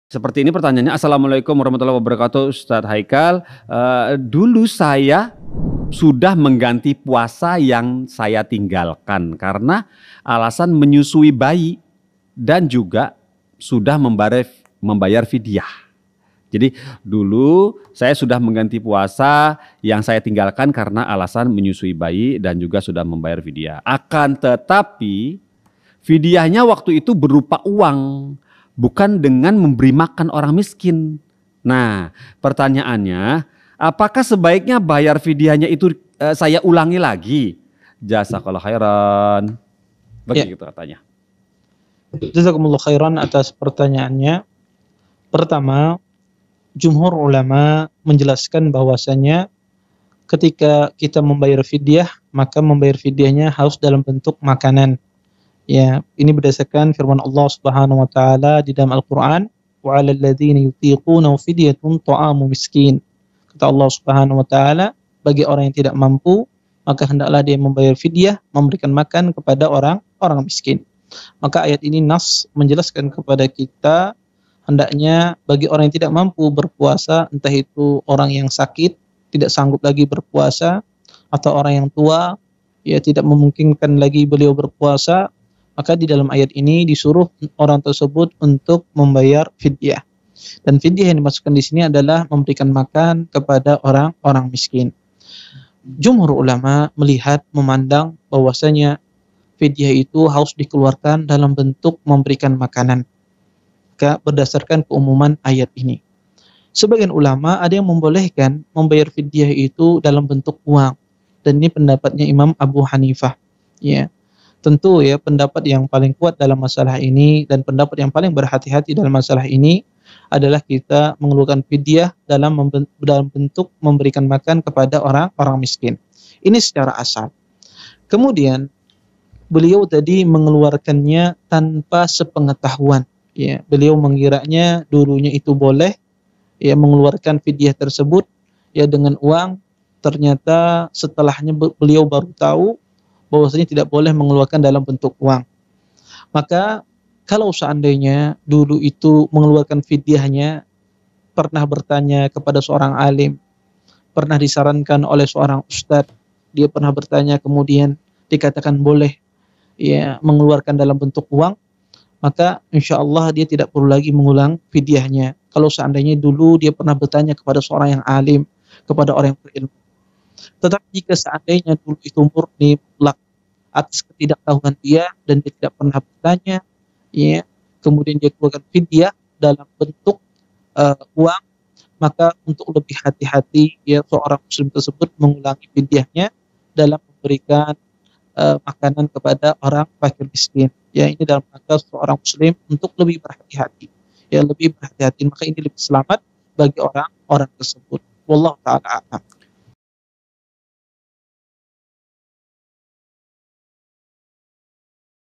Seperti ini pertanyaannya, "Assalamualaikum warahmatullahi wabarakatuh Ustadz Haikal, dulu saya sudah mengganti puasa yang saya tinggalkan karena alasan menyusui bayi dan juga sudah membayar fidyah. Jadi dulu saya sudah mengganti puasa yang saya tinggalkan karena alasan menyusui bayi dan juga sudah membayar fidyah. Akan tetapi fidyahnya waktu itu berupa uang, bukan dengan memberi makan orang miskin. Nah, pertanyaannya, apakah sebaiknya bayar fidyahnya itu saya ulangi lagi? Jazakallah khairan. Ya, Begitu katanya. jazakumullah khairan atas pertanyaannya. Pertama, jumhur ulama menjelaskan bahwasanya ketika kita membayar fidyah, maka membayar fidyahnya harus dalam bentuk makanan. Ya, ini berdasarkan firman Allah Subhanahu wa taala di dalam Al-Qur'an, "Wa 'alal ladzina yutiqunahu fidyatun ta'amu miskin." Kata Allah Subhanahu wa taala, bagi orang yang tidak mampu, maka hendaklah dia membayar fidyah, memberikan makan kepada orang miskin. Maka ayat ini nas menjelaskan kepada kita hendaknya bagi orang yang tidak mampu berpuasa, entah itu orang yang sakit, tidak sanggup lagi berpuasa, atau orang yang tua, ya tidak memungkinkan lagi beliau berpuasa, maka di dalam ayat ini disuruh orang tersebut untuk membayar fidyah. Dan fidyah yang dimasukkan di sini adalah memberikan makan kepada orang-orang miskin. Jumhur ulama melihat, memandang bahwasanya fidyah itu harus dikeluarkan dalam bentuk memberikan makanan. Berdasarkan keumuman ayat ini. Sebagian ulama ada yang membolehkan membayar fidyah itu dalam bentuk uang. Dan ini pendapatnya Imam Abu Hanifah. Ya. Tentu ya pendapat yang paling kuat dalam masalah ini dan pendapat yang paling berhati-hati dalam masalah ini adalah kita mengeluarkan fidyah dalam bentuk memberikan makan kepada orang-orang miskin. Ini secara asal. Kemudian beliau tadi mengeluarkannya tanpa sepengetahuan. Ya, beliau mengiranya dulunya itu boleh ya mengeluarkan fidyah tersebut ya dengan uang. Ternyata setelahnya beliau baru tahu bahwasanya tidak boleh mengeluarkan dalam bentuk uang. Maka kalau seandainya dulu itu mengeluarkan fidyahnya pernah bertanya kepada seorang alim, pernah disarankan oleh seorang ustadz, dia pernah bertanya kemudian dikatakan boleh ya mengeluarkan dalam bentuk uang, maka insya Allah dia tidak perlu lagi mengulang fidyahnya. Kalau seandainya dulu dia pernah bertanya kepada seorang yang alim, kepada orang yang berilmu. Tetapi jika seandainya dulu itu murni mutlak atas ketidaktahuan dia dan dia tidak pernah bertanya, ya, kemudian dia keluarkan fidyah dalam bentuk uang, maka untuk lebih hati-hati ya seorang muslim tersebut mengulangi fidyahnya dalam memberikan makanan kepada orang fakir miskin. Ya, ini dalam rangka seorang muslim untuk lebih berhati-hati. Ya, lebih berhati-hati, maka ini lebih selamat bagi orang-orang tersebut. Wallahu taala a'lam.